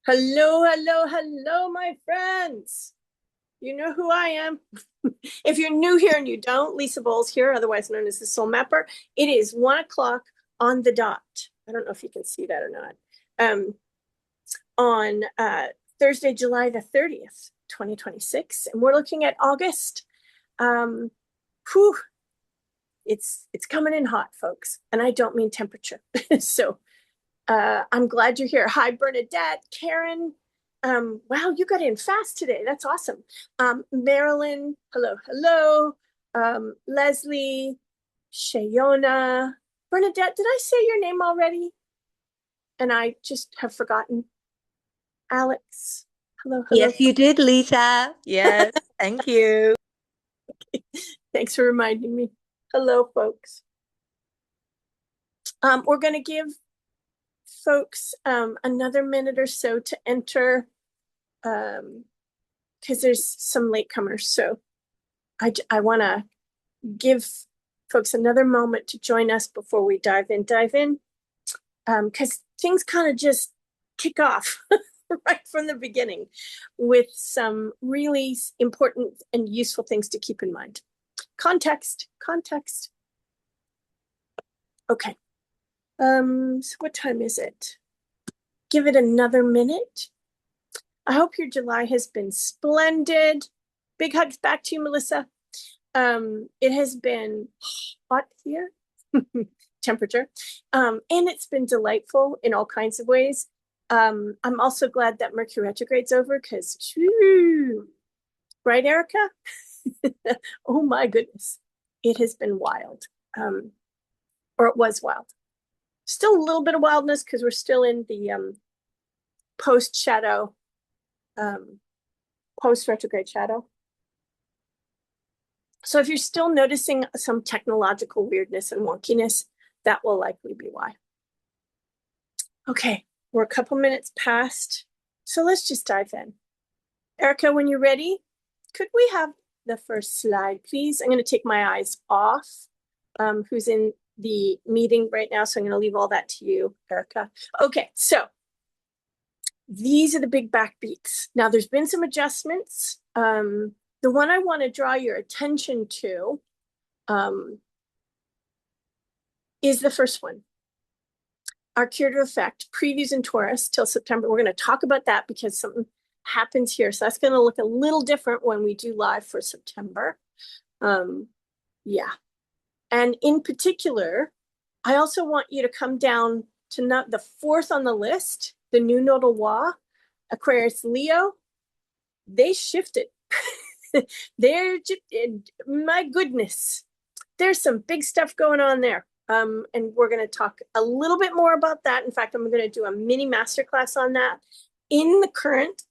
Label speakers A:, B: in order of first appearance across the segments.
A: Hello, hello, hello, my friends. You know who I am. If you're new here and you don't, Lisa Bowles here, otherwise known as the Soul Mapper. It is 1 o'clock on the dot. I don't know if you can see that or not. On Thursday, July the 30th, 2026. And we're looking at August. Whew, it's coming in hot, folks. And I don't mean temperature. So I'm glad you're here. Hi, Bernadette, Karen. Wow, you got in fast today. That's awesome. Marilyn, hello, hello. Leslie, Shayona, Bernadette, did I say your name already? And I just have forgotten. Alex, hello, hello.
B: Yes, you did, Lisa. Yes, thank you.
A: Thanks for reminding me. Hello, folks. We're going to give folks another minute or so to enter because there's some latecomers. So I want to give folks another moment to join us before we dive in, because things kind of just kick off right from the beginning with some really important and useful things to keep in mind. Context. Okay. So what time is it? Give it another minute. I hope your July has been splendid. Big hugs back to you, Melissa. It has been hot here, temperature, and it's been delightful in all kinds of ways. I'm also glad that Mercury retrograde's over because, right, Erica? Oh my goodness, it has been wild, or it was wild. Still a little bit of wildness because we're still in the post shadow, post retrograde shadow. So if you're still noticing some technological weirdness and wonkiness, that will likely be why. Okay, we're a couple minutes past, so let's just dive in. Erica, when you're ready, could we have the first slide, please? I'm going to take my eyes off who's in the meeting right now, so I'm going to leave all that to you, Erica. Okay, so these are the big backbeats. Now, there's been some adjustments. The one I want to draw your attention to is the first one. Our curative effect, previews in Taurus till September. We're going to talk about that because something happens here. So that's going to look a little different when we do live for September. Yeah. And in particular, I also want you to come down to not the fourth on the list, the new nodal Wa, Aquarius Leo. They shifted. They're just, my goodness, there's some big stuff going on there. And we're going to talk a little bit more about that. In fact, I'm going to do a mini masterclass on that in the current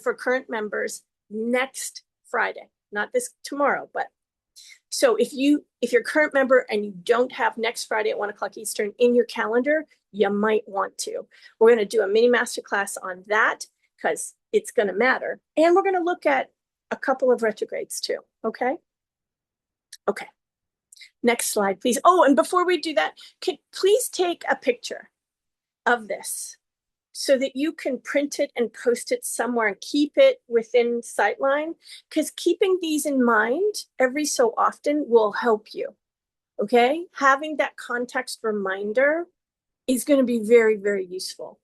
A: for current members next Friday, not this tomorrow, but so if you're a current member and you don't have next Friday at 1 o'clock Eastern in your calendar, you might want to. We're going to do a mini masterclass on that because it's going to matter. And we're going to look at a couple of retrogrades too. Okay. Okay. Next slide, please. Oh, and before we do that, please take a picture of this so that you can print it and post it somewhere and keep it within Sightline, because keeping these in mind every so often will help you. Okay? Having that context reminder is going to be very, very useful.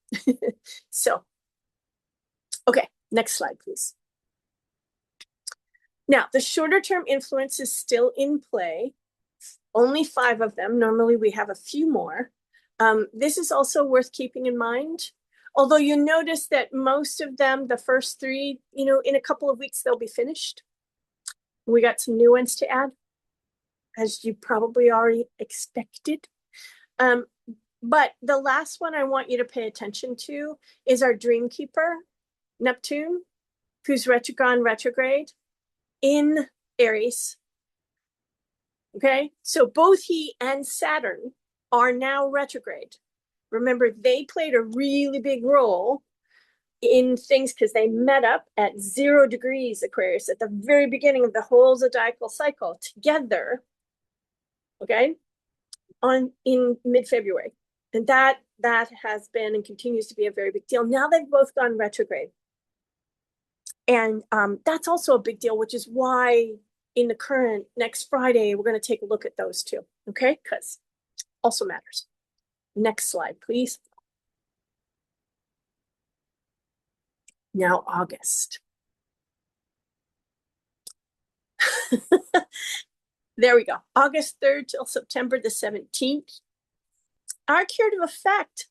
A: So, okay, next slide, please. Now, the shorter term influence is still in play. Only 5 of them. Normally we have a few more. This is also worth keeping in mind. Although you notice that most of them, the first 3, in a couple of weeks, they'll be finished. We got some new ones to add, as you probably already expected. But the last one I want you to pay attention to is our Dream Keeper, Neptune, who's retrograde in Aries. Okay, so both he and Saturn are now retrograde. Remember, they played a really big role in things because they met up at 0 degrees Aquarius at the very beginning of the whole zodiacal cycle together, okay, in mid-February. And that that has been and continues to be a very big deal. Now they've both gone retrograde. And that's also a big deal, which is why in the current next Friday, we're going to take a look at those two. Okay, because also matters. Next slide, please. Now, August. There we go. August 3rd till September the 17th. Our curative effect,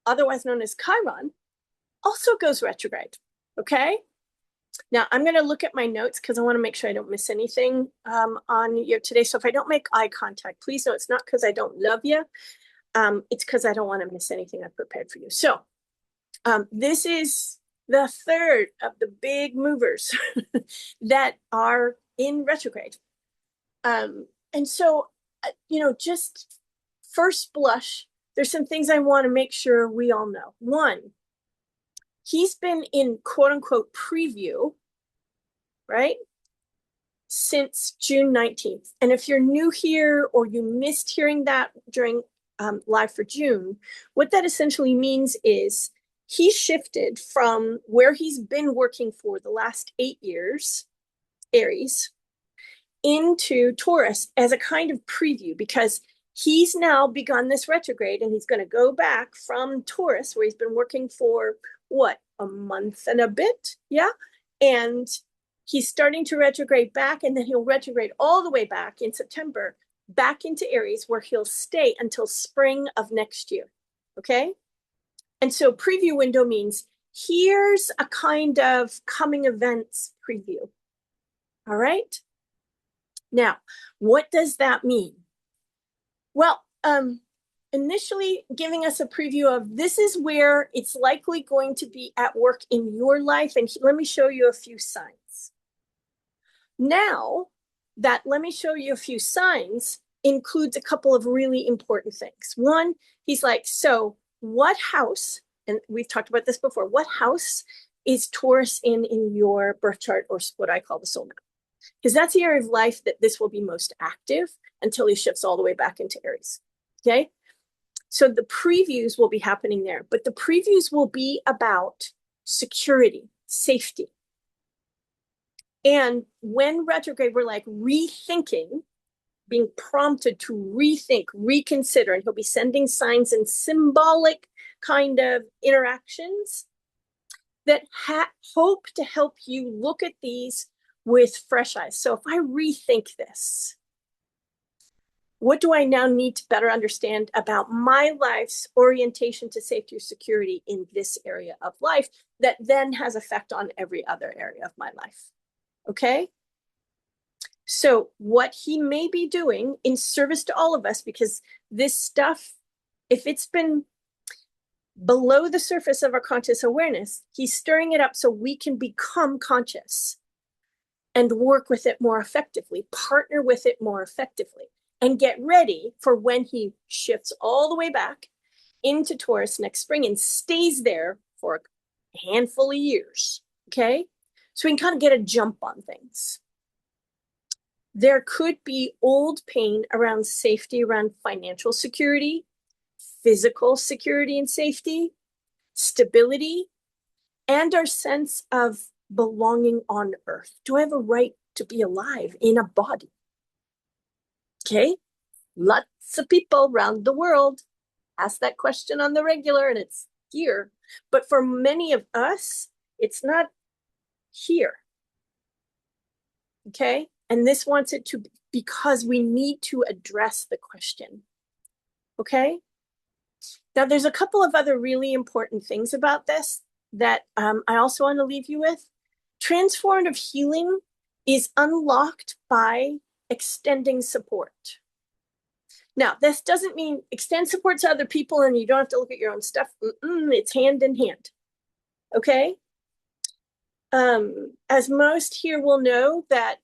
A: otherwise known as Chiron, also goes retrograde. Okay. Now I'm going to look at my notes because I want to make sure I don't miss anything on your today. So if I don't make eye contact, please know it's not because I don't love you. It's because I don't want to miss anything I've prepared for you. So this is the third of the big movers that are in retrograde. And so, just first blush, there's some things I want to make sure we all know. One, he's been in quote unquote preview, right? Since June 19th. And if you're new here or you missed hearing that during Live for June, what that essentially means is he shifted from where he's been working for the last 8 years, Aries, into Taurus as a kind of preview, because he's now begun this retrograde and he's going to go back from Taurus, where he's been working for a month and a bit. Yeah. And he's starting to retrograde back, and then he'll retrograde all the way back in September, back into Aries, where he'll stay until spring of next year. Okay. And so preview window means here's a kind of coming events preview. All right. Now, what does that mean? Well, initially giving us a preview of this is where it's likely going to be at work in your life. And let me show you a few signs. Now that let me show you a few signs includes a couple of really important things. One, he's like, so what house, and we've talked about this before, what house is Taurus in your birth chart, or what I call the soul map? Because that's the area of life that this will be most active until he shifts all the way back into Aries. Okay. So the previews will be happening there, but the previews will be about security, safety. And when retrograde, we're like rethinking, being prompted to rethink, reconsider, and he'll be sending signs and symbolic kind of interactions that hope to help you look at these with fresh eyes. So if I rethink this, what do I now need to better understand about my life's orientation to safety or security in this area of life that then has effect on every other area of my life? Okay. So what he may be doing in service to all of us, because this stuff, if it's been below the surface of our conscious awareness, he's stirring it up so we can become conscious and work with it more effectively, partner with it more effectively, and get ready for when he shifts all the way back into Taurus next spring and stays there for a handful of years. Okay. So we can kind of get a jump on things. There could be old pain around safety, around financial security, physical security and safety, stability, and our sense of belonging on earth. Do I have a right to be alive in a body? Okay. Lots of people around the world ask that question on the regular, and it's here. But for many of us, it's not here. Okay. And this wants it to, because we need to address the question. Okay. Now, there's a couple of other really important things about this that I also want to leave you with. Transformative healing is unlocked by extending support. Now, this doesn't mean extend support to other people and you don't have to look at your own stuff. It's hand in hand. Okay? As most here will know, that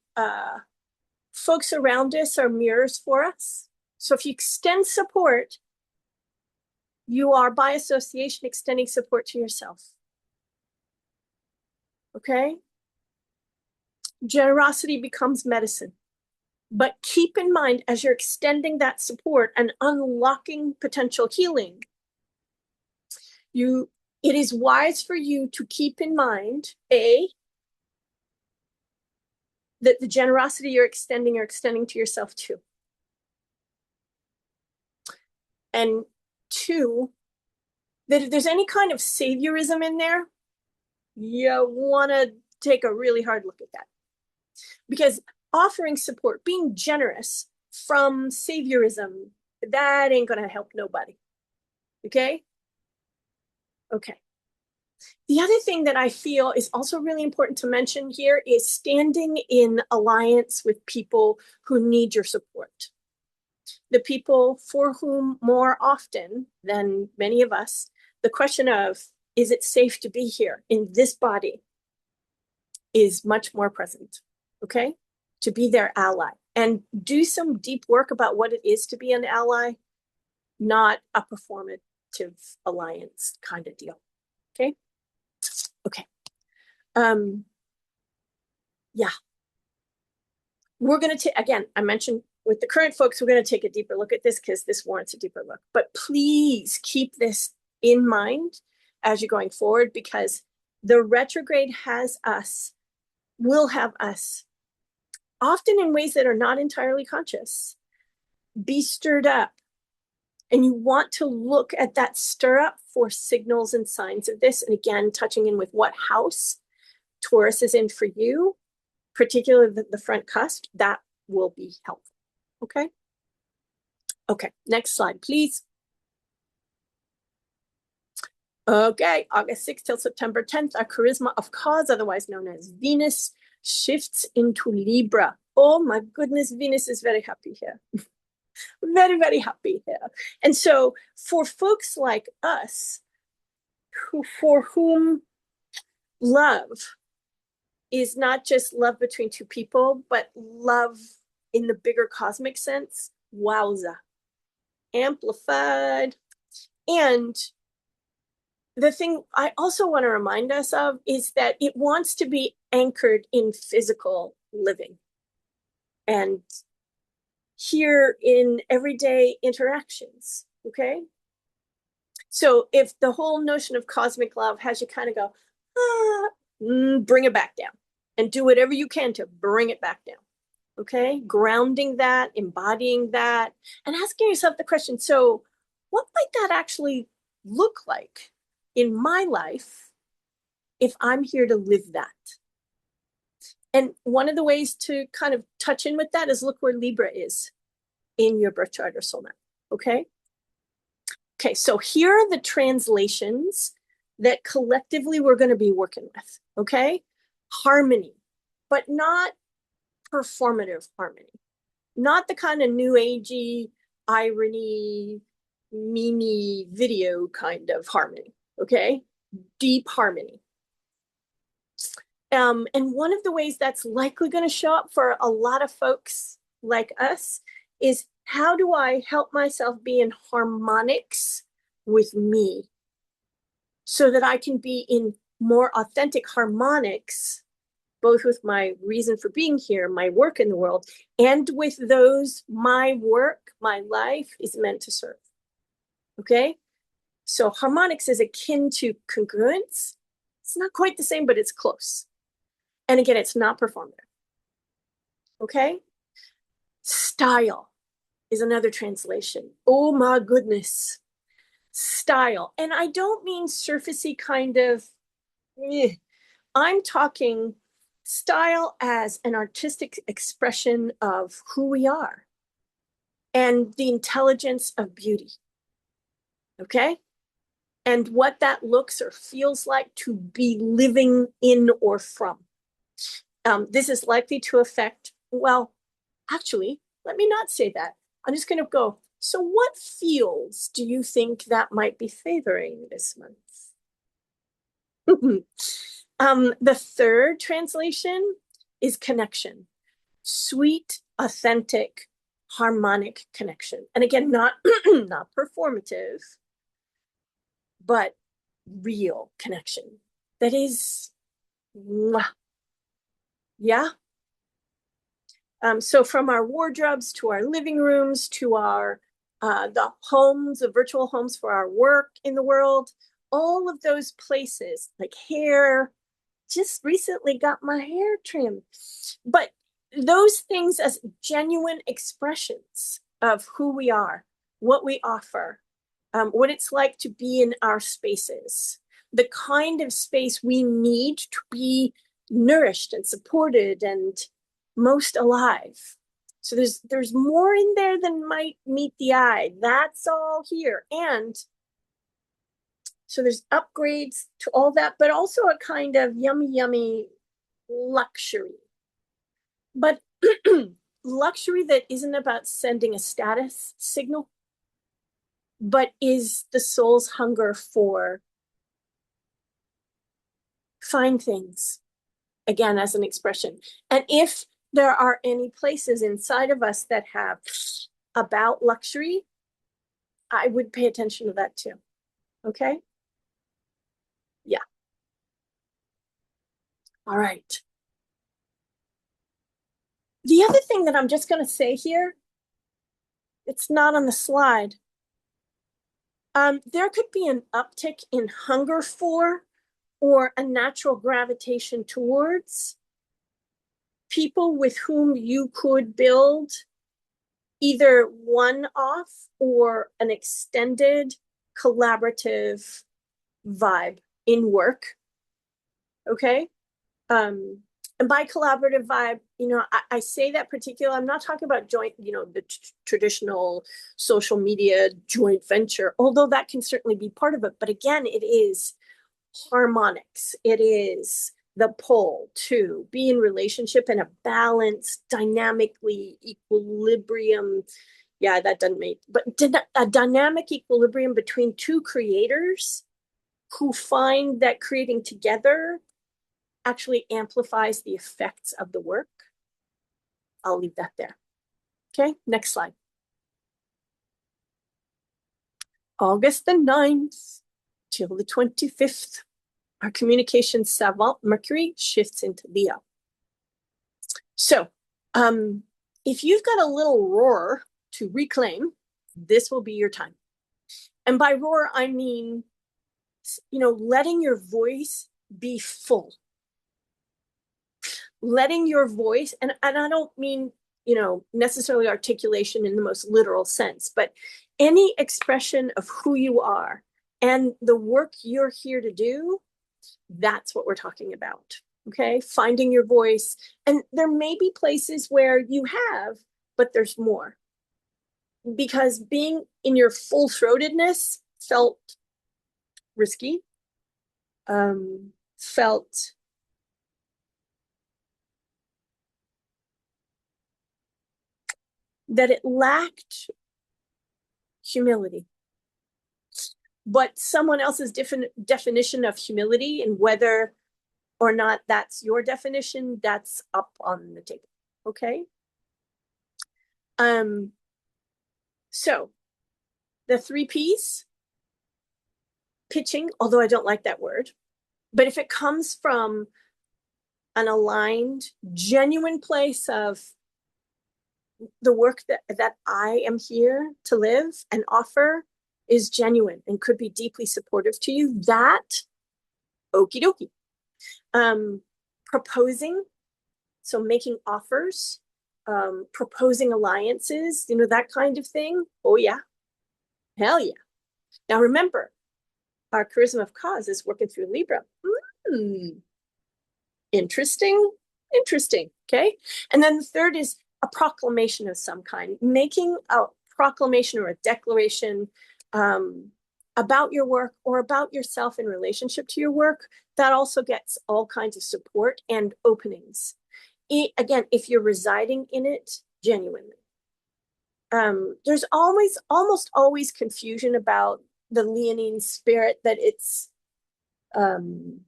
A: folks around us are mirrors for us. So if you extend support, you are by association extending support to yourself. Okay? Generosity becomes medicine. But keep in mind, as you're extending that support and unlocking potential healing, it is wise for you to keep in mind, A, that the generosity you're extending to yourself too. And two, that if there's any kind of saviorism in there, you want to take a really hard look at that. Because offering support, being generous from saviorism, that ain't going to help nobody. Okay? Okay. The other thing that I feel is also really important to mention here is standing in alliance with people who need your support. The people for whom more often than many of us, the question of, is it safe to be here in this body, is much more present, okay? To be their ally and do some deep work about what it is to be an ally, not a performative alliance kind of deal, okay? Okay. Yeah. We're going to take, again, I mentioned with the current folks, we're going to take a deeper look at this because this warrants a deeper look. But please keep this in mind as you're going forward, because the retrograde will have us, often in ways that are not entirely conscious, be stirred up. And you want to look at that stir up for signals and signs of this. And again, touching in with what house Taurus is in for you, particularly the front cusp, that will be helpful. Okay. Okay. Next slide, please. Okay. August 6th till September 10th, our charisma of cause, otherwise known as Venus, shifts into Libra. Oh my goodness, Venus is very happy here. Very, very happy here. And so for folks like us, for whom love is not just love between two people, but love in the bigger cosmic sense, wowza, amplified. And the thing I also want to remind us of is that it wants to be anchored in physical living and here in everyday interactions, okay? So if the whole notion of cosmic love has you kind of go, bring it back down and do whatever you can to bring it back down, okay? Grounding that, embodying that, and asking yourself the question, so what might that actually look like in my life if I'm here to live that? And one of the ways to kind of touch in with that is look where Libra is in your birth chart or soul map, okay? Okay, so here are the translations that collectively we're going to be working with, okay? Harmony, but not performative harmony. Not the kind of new agey, irony, mimi video kind of harmony, okay? Deep harmony. And one of the ways that's likely going to show up for a lot of folks like us is, how do I help myself be in harmonics with me so that I can be in more authentic harmonics, both with my reason for being here, my work in the world, and with those my work, my life is meant to serve, okay? So harmonics is akin to congruence. It's not quite the same, but it's close. And again, it's not performative, okay? Style is another translation. Oh my goodness. Style. And I don't mean surfacey kind of, I'm talking style as an artistic expression of who we are and the intelligence of beauty, okay? And what that looks or feels like to be living in or from. This is likely to affect, well, actually, let me not say that. I'm just going to go, so what fields do you think that might be favoring this month? The third translation is connection. Sweet, authentic, harmonic connection. And again, not, not performative, but real connection. That is, yeah. So from our wardrobes to our living rooms to our the homes, the virtual homes for our work in the world, all of those places, like hair, just recently got my hair trimmed. But those things as genuine expressions of who we are, what we offer, what it's like to be in our spaces, the kind of space we need to be nourished and supported and most alive. So there's more in there than might meet the eye. That's all here. And so there's upgrades to all that, but also a kind of yummy luxury. But luxury that isn't about sending a status signal, but is the soul's hunger for fine things, again, as an expression. And if there are any places inside of us that have about luxury, I would pay attention to that too. Okay? Yeah. All right. The other thing that I'm just going to say here, it's not on the slide. There could be an uptick in hunger for or a natural gravitation towards people with whom you could build either one-off or an extended collaborative vibe in work. Okay? And by collaborative vibe, I say that particular, I'm not talking about joint, the traditional social media joint venture, although that can certainly be part of it. But again, it is harmonics. It is the pull to be in relationship in a balanced, dynamically equilibrium. Yeah, that doesn't make, but a dynamic equilibrium between two creators who find that creating together actually amplifies the effects of the work. I'll leave that there. Okay, next slide. August the 9th till the 25th, our communication savant Mercury shifts into Leo. So if you've got a little roar to reclaim, this will be your time. And by roar, I mean, letting your voice be full. Letting your voice, and I don't mean, necessarily articulation in the most literal sense, but any expression of who you are and the work you're here to do, that's what we're talking about. Okay, finding your voice. And there may be places where you have, but there's more. Because being in your full-throatedness felt risky, felt that it lacked humility. But someone else's definition of humility, and whether or not that's your definition, that's up on the table. Okay? So the 3 Ps, pitching, although I don't like that word, but if it comes from an aligned, genuine place of the work that I am here to live and offer is genuine and could be deeply supportive to you, that okie dokie. Proposing, so making offers, proposing alliances, that kind of thing. Oh yeah, hell yeah. Now remember, our charisma of cause is working through Libra. Interesting. Okay. And then the third is a proclamation of some kind, making a proclamation or a declaration about your work or about yourself in relationship to your work. That also gets all kinds of support and openings. Again, if you're residing in it genuinely. There's almost always confusion about the Leonine spirit, that it's there's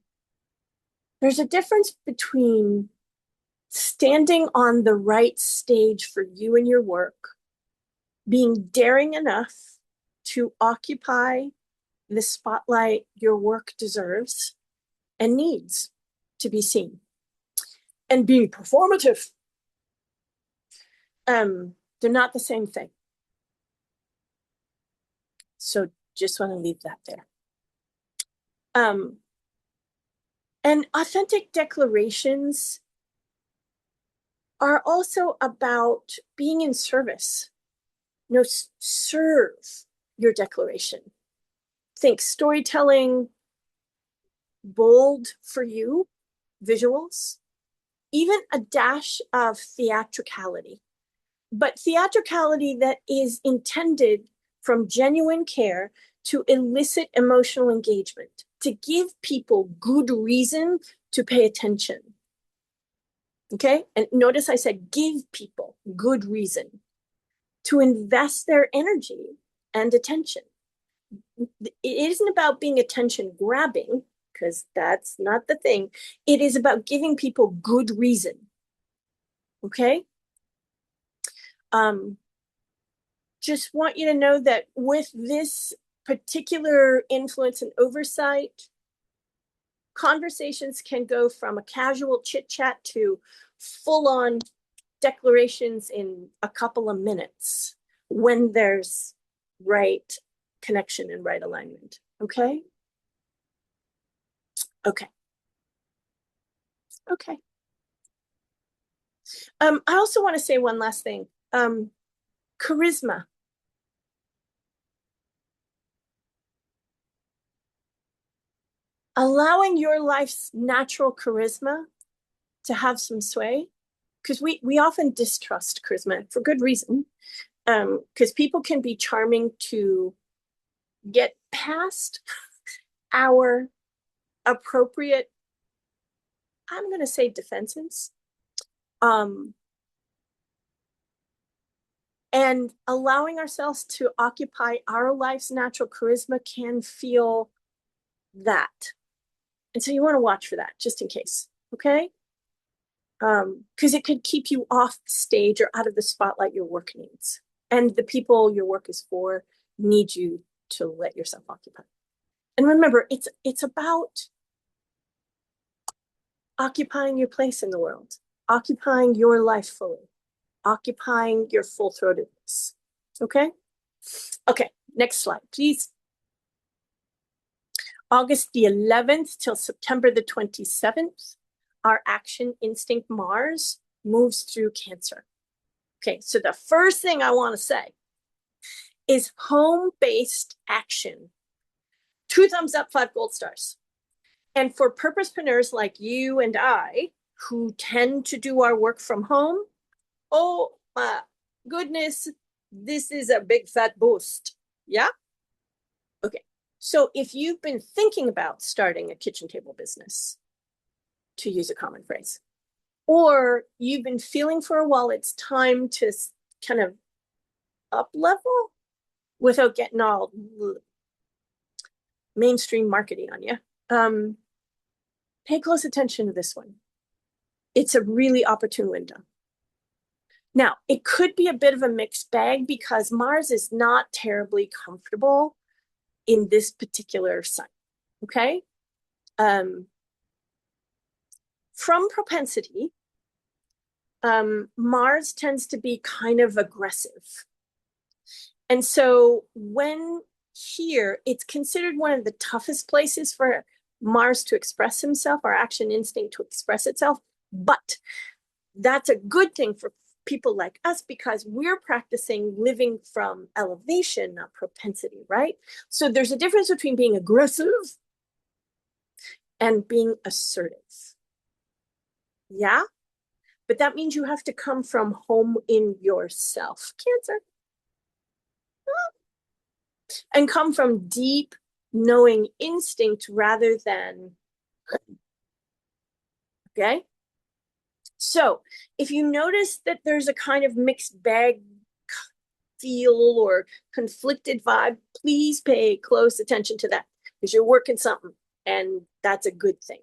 A: a difference between standing on the right stage for you and your work, being daring enough to occupy the spotlight your work deserves and needs to be seen, and being performative. They're not the same thing. So just want to leave that there. And authentic declarations are also about being in service. Serve your declaration. Think storytelling, bold for you, visuals, even a dash of theatricality, but theatricality that is intended from genuine care to elicit emotional engagement, to give people good reason to pay attention. Okay? And notice I said give people good reason to invest their energy and attention. It isn't about being attention grabbing, because that's not the thing. It is about giving people good reason. Okay? Just want you to know that with this particular influence and oversight, conversations can go from a casual chit chat to full on declarations in a couple of minutes when there's right connection and right alignment. Okay? Okay. Okay. I also want to say one last thing. Charisma. Allowing your life's natural charisma to have some sway, because we often distrust charisma for good reason, because people can be charming to get past our appropriate, I'm going to say, defenses. And allowing ourselves to occupy our life's natural charisma can feel that. And so you want to watch for that just in case, okay? Because it could keep you off the stage or out of the spotlight your work needs. And the people your work is for need you to let yourself occupy. And remember, it's about occupying your place in the world, occupying your life fully, occupying your full-throatedness. Okay? Okay, next slide, please. August the 11th till September the 27th, our action instinct Mars moves through Cancer. Okay, so the first thing I want to say is home-based action. 2 thumbs up, 5 gold stars. And for purposepreneurs like you and I, who tend to do our work from home, oh my goodness, this is a big fat boost. Yeah? Okay. So if you've been thinking about starting a kitchen table business, to use a common phrase, or you've been feeling for a while it's time to kind of up level without getting all mainstream marketing on you, pay close attention to this one. It's a really opportune window. Now, it could be a bit of a mixed bag because Mars is not terribly comfortable in this particular sign, okay? From propensity, Mars tends to be kind of aggressive. And so when here, it's considered one of the toughest places for Mars to express himself, our action instinct to express itself. But that's a good thing for people like us because we're practicing living from elevation, not propensity, right? So there's a difference between being aggressive and being assertive. Yeah? But that means you have to come from home in yourself, Cancer. And come from deep knowing instinct rather than, okay? So if you notice that there's a kind of mixed bag feel or conflicted vibe, please pay close attention to that because you're working something and that's a good thing.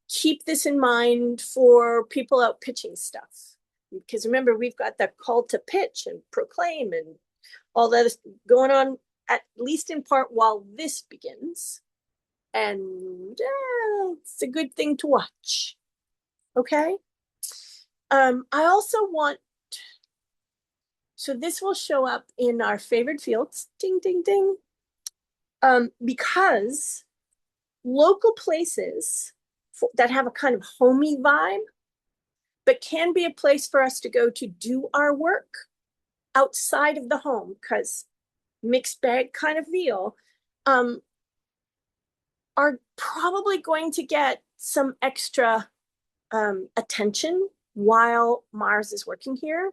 A: Keep this in mind for people out pitching stuff because remember, we've got that call to pitch and proclaim and all that is going on, at least in part while this begins. And it's a good thing to watch. Okay. I also want, so this will show up in our favorite fields, ding, ding, ding, because local places that have a kind of homey vibe, but can be a place for us to go to do our work outside of the home, because mixed bag kind of deal, are probably going to get some extra attention while Mars is working here.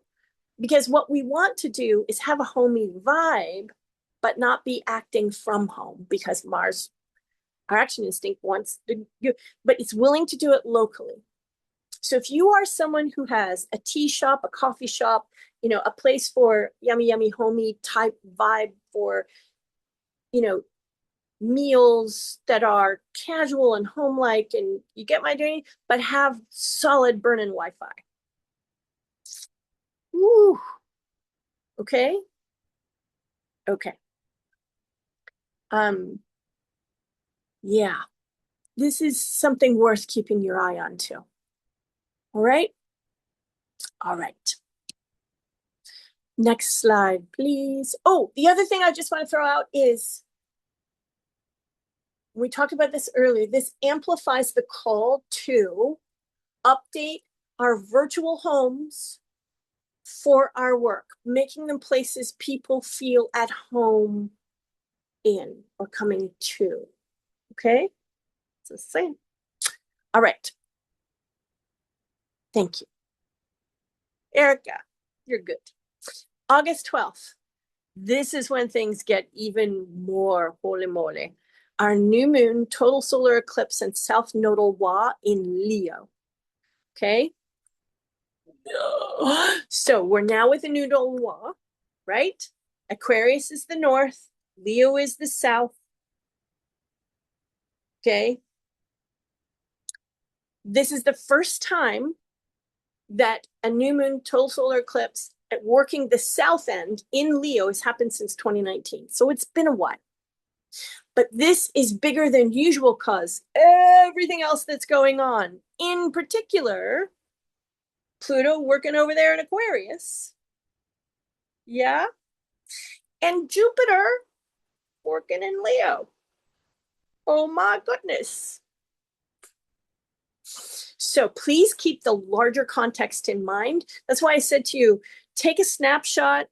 A: Because what we want to do is have a homey vibe, but not be acting from home, because Mars, our action instinct, wants to do, but it's willing to do it locally. So if you are someone who has a tea shop, a coffee shop, a place for yummy, yummy, homey type vibe for, meals that are casual and home-like, and you get my journey, but have solid burn-in Wi-Fi. Ooh. Okay. Okay. Yeah, this is something worth keeping your eye on too. All right. All right. Next slide, please. Oh, the other thing I just want to throw out is, we talked about this earlier, this amplifies the call to update our virtual homes for our work, making them places people feel at home in or coming to. Okay? It's the same. All right. Thank you. Erica, you're good. August 12th. This is when things get even more holy moly. Our new moon, total solar eclipse, and south nodal Wa in Leo. Okay? So we're now with the nodal Wa, right? Aquarius is the north, Leo is the south. Okay? This is the first time that a new moon, total solar eclipse at working the south end in Leo has happened since 2019. So it's been a while. But this is bigger than usual because everything else that's going on, in particular, Pluto working over there in Aquarius. Yeah. And Jupiter working in Leo. Oh my goodness. So please keep the larger context in mind. That's why I said to you, take a snapshot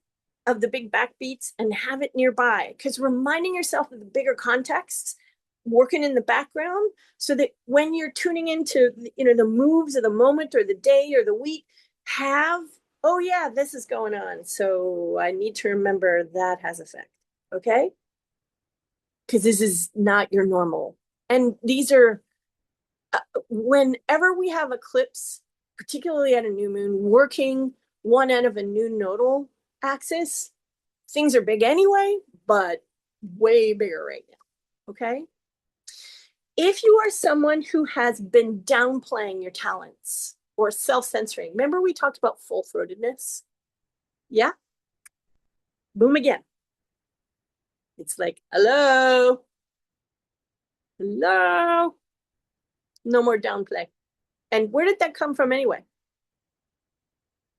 A: of the big backbeats and have it nearby, because reminding yourself of the bigger context working in the background, so that when you're tuning into the moves of the moment or the day or the week, have, oh yeah, this is going on, so I need to remember that has effect. Okay? Because this is not your normal. And these are whenever we have eclipse, particularly at a new moon, working one end of a new nodal axis, things are big anyway, but way bigger right now. Okay? If you are someone who has been downplaying your talents or self-censoring, remember we talked about full-throatedness? Yeah? Boom again. It's like, hello? Hello? No more downplay. And where did that come from anyway?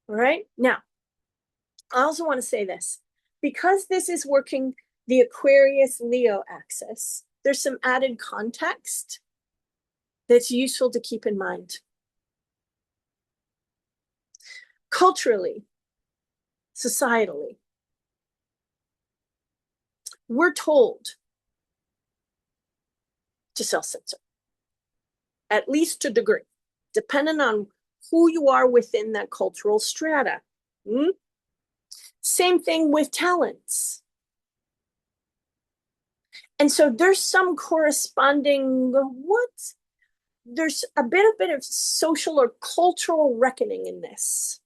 A: All right? Now, I also want to say this. Because this is working the Aquarius-Leo axis, there's some added context that's useful to keep in mind. Culturally, societally, we're told to self-censor, at least to a degree, depending on who you are within that cultural strata. Same thing with talents. And so there's some corresponding, there's a bit of social or cultural reckoning in this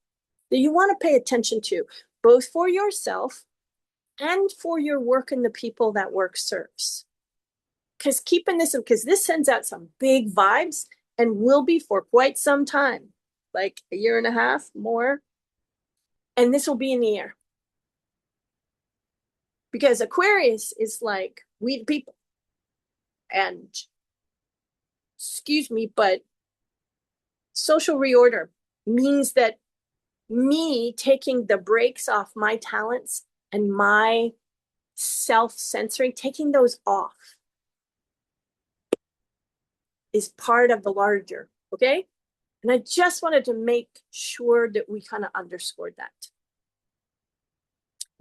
A: that you want to pay attention to, both for yourself and for your work and the people that work serves. Because this sends out some big vibes and will be for quite some time, like a year and a half more. And this will be in the air. Because Aquarius is like, we the people. And, excuse me, but social reorder means that me taking the brakes off my talents and my self-censoring, taking those off. is part of the larger, okay? And I just wanted to make sure that we kind of underscored that.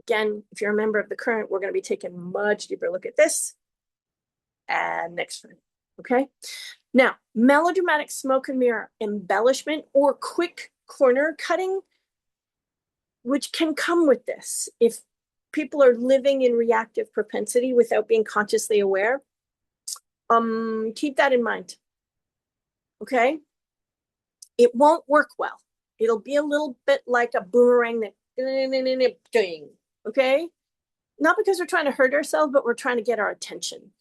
A: Again, if you're a member of the current, we're going to be taking a much deeper look at this. And next one, okay? Now, melodramatic smoke and mirror embellishment or quick corner cutting, which can come with this. If people are living in reactive propensity without being consciously aware, keep that in mind, okay? It won't work well. It'll be a little bit like a boomerang that ding, okay? Not because we're trying to hurt ourselves, but we're trying to get our attention.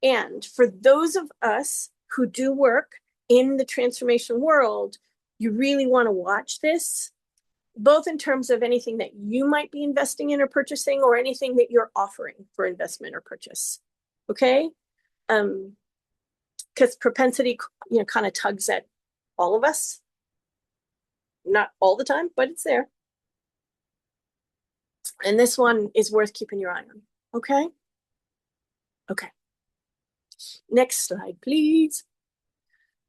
A: And for those of us who do work in the transformation world, you really want to watch this, both in terms of anything that you might be investing in or purchasing, or anything that you're offering for investment or purchase, okay? Because propensity, kind of tugs at all of us. Not all the time, but it's there. And this one is worth keeping your eye on, okay? Okay. Next slide, please.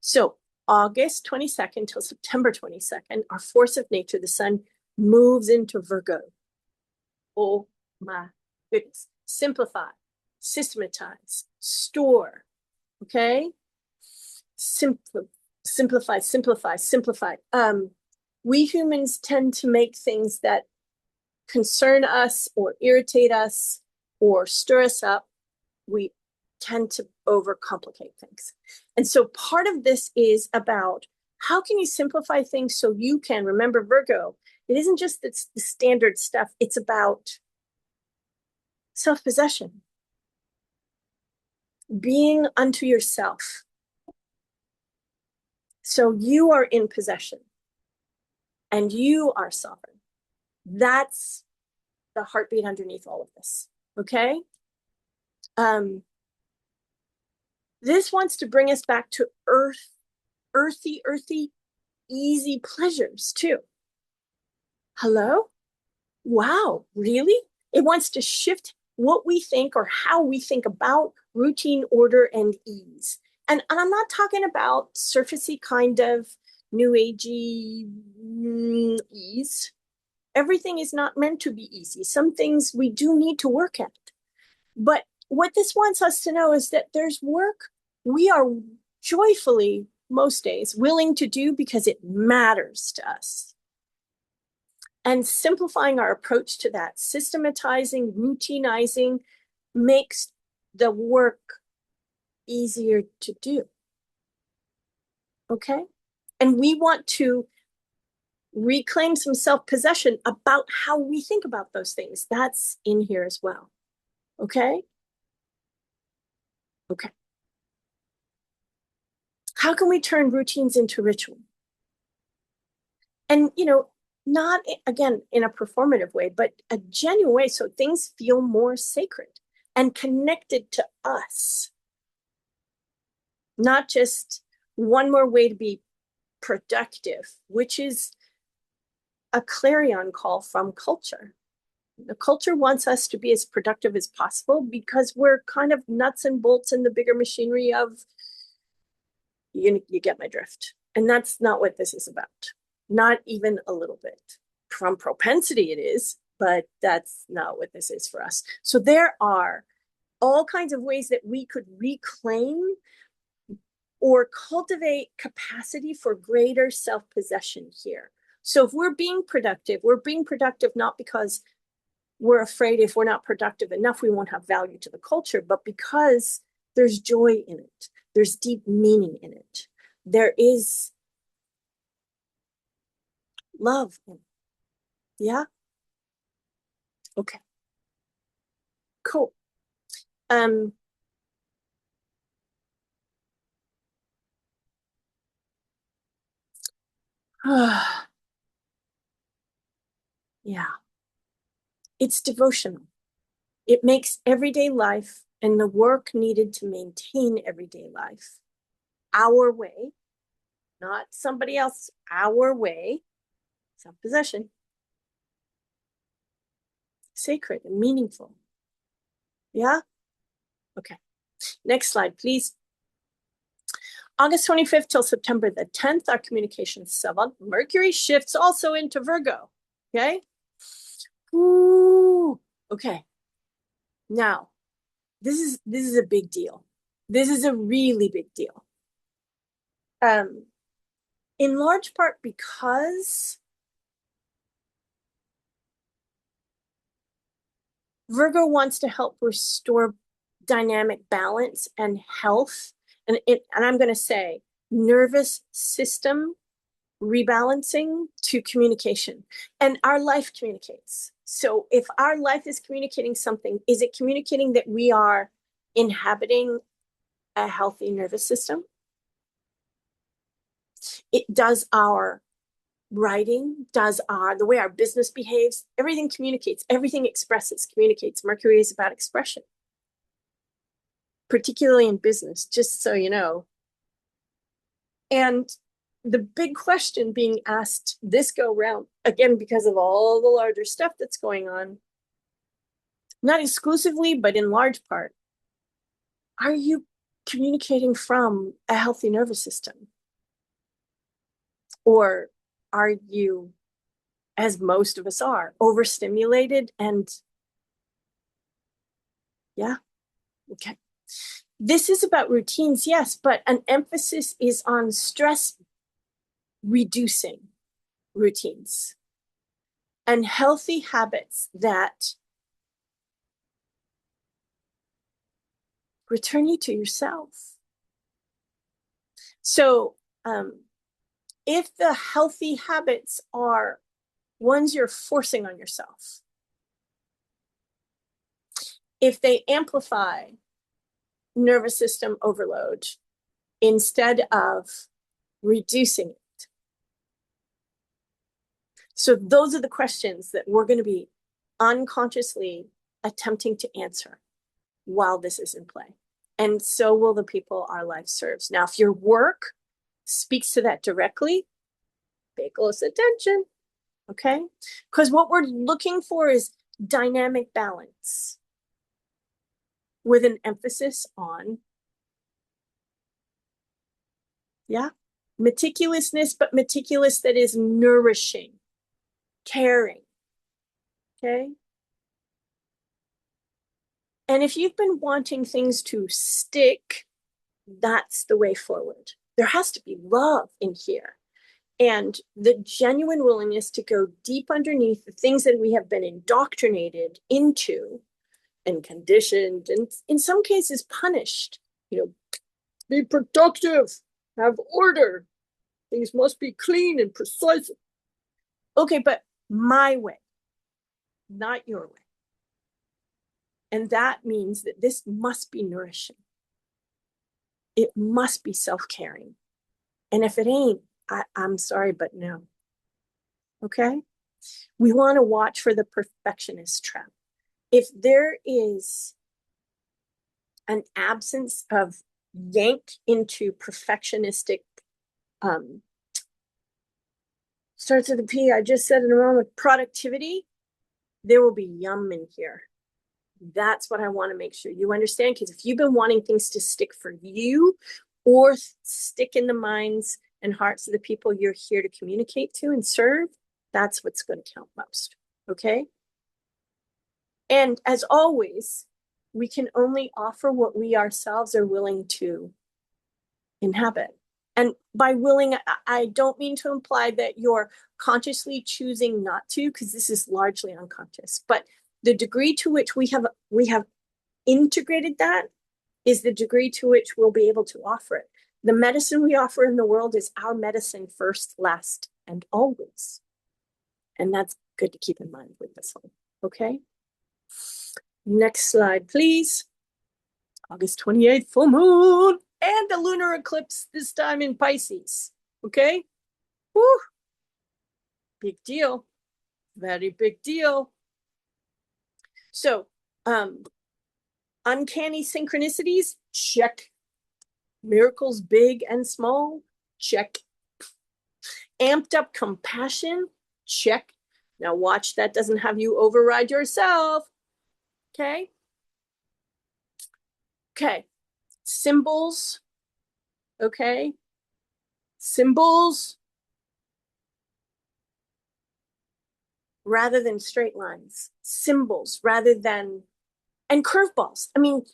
A: So August 22nd till September 22nd, our force of nature, the sun, moves into Virgo. Oh my goodness. Simplify, systematize, store, okay? Simplify. We humans tend to make things that concern us or irritate us or stir us up. We tend to overcomplicate things. And so part of this is about how can you simplify things so you can, remember Virgo, it isn't just the standard stuff, it's about self-possession, being unto yourself. So you are in possession and you are sovereign. That's the heartbeat underneath all of this, okay? This wants to bring us back to earthy, easy pleasures too. Hello? Wow, really? It wants to shift what we think or how we think about routine, order, and ease. And I'm not talking about surfacey kind of new agey ease. Everything is not meant to be easy. Some things we do need to work at. But what this wants us to know is that there's work we are joyfully, most days, willing to do because it matters to us. And simplifying our approach to that, systematizing, routinizing, makes the work easier to do. Okay? And we want to reclaim some self-possession about how we think about those things. That's in here as well. Okay? Okay. How can we turn routines into ritual? And, not, again, in a performative way, but a genuine way so things feel more sacred and connected to us. Not just one more way to be productive, which is a clarion call from culture. The culture wants us to be as productive as possible because we're kind of nuts and bolts in the bigger machinery of, you get my drift. And that's not what this is about. Not even a little bit. From propensity it is, but that's not what this is for us. So there are all kinds of ways that we could reclaim or cultivate capacity for greater self-possession here. So if we're being productive not because we're afraid if we're not productive enough, we won't have value to the culture, but because there's joy in it. There's deep meaning in it. There is love in it. Yeah? Okay. Cool. Yeah. It's devotional. It makes everyday life and the work needed to maintain everyday life our way, not somebody else, our way, self-possession, sacred and meaningful. Yeah? Okay. Next slide, please. August 25th till September the 10th, our communication savant Mercury shifts also into Virgo. Okay. Ooh. Okay. Now, this is a big deal. This is a really big deal. In large part because Virgo wants to help restore dynamic balance and health. And I'm going to say nervous system rebalancing to communication. And our life communicates. So if our life is communicating something, is it communicating that we are inhabiting a healthy nervous system? It does our writing, does the way our business behaves, everything communicates, everything expresses, communicates. Mercury is about expression, particularly in business, just so you know. And the big question being asked this go round, again, because of all the larger stuff that's going on, not exclusively, but in large part, are you communicating from a healthy nervous system? Or are you, as most of us are, overstimulated and yeah, okay. This is about routines, yes, but an emphasis is on stress reducing routines and healthy habits that return you to yourself. So if the healthy habits are ones you're forcing on yourself, if they amplify nervous system overload instead of reducing it. So those are the questions that we're going to be unconsciously attempting to answer while this is in play. And so will the people our life serves. Now, if your work speaks to that directly, pay close attention, okay? Because what we're looking for is dynamic balance with an emphasis on, yeah, meticulousness, but meticulous that is nourishing, caring, okay? And if you've been wanting things to stick, that's the way forward. There has to be love in here. And the genuine willingness to go deep underneath the things that we have been indoctrinated into and conditioned, and in some cases punished. You know, be productive, have order, things must be clean and precise. Okay, but my way, not your way. And that means that this must be nourishing. It must be self-caring. And if it ain't, I'm sorry, but no. Okay? We want to watch for the perfectionist trap. If there is an absence of yank into perfectionistic, starts with a P, I just said it wrong, with productivity, there will be yum in here. That's what I want to make sure you understand, because if you've been wanting things to stick for you or stick in the minds and hearts of the people you're here to communicate to and serve, that's what's going to count most. Okay? And as always, we can only offer what we ourselves are willing to inhabit. And by willing, I don't mean to imply that you're consciously choosing not to, because this is largely unconscious. But the degree to which we have integrated that is the degree to which we'll be able to offer it. The medicine we offer in the world is our medicine first, last, and always. And that's good to keep in mind with this one. Okay? Next slide, please. August 28th, full moon and a lunar eclipse, this time in Pisces. Okay? Woo! Big deal. Very big deal. So, uncanny synchronicities, check. Miracles big and small, check. Amped up compassion, check. Now watch that doesn't have you override yourself. Okay? Okay. Symbols Okay? Symbols rather than straight lines. Symbols rather than, and curveballs. I mean,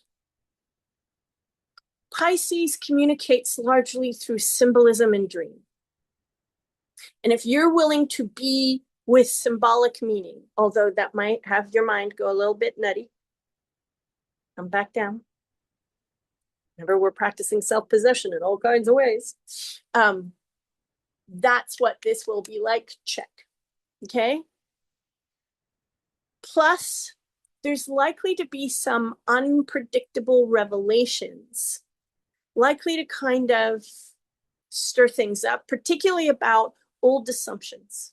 A: Pisces communicates largely through symbolism and dream. And if you're willing to be with symbolic meaning, although that might have your mind go a little bit nutty, come back down. Remember, we're practicing self-possession in all kinds of ways. That's what this will be like. Check. Okay. Plus, there's likely to be some unpredictable revelations, likely to kind of stir things up, particularly about old assumptions,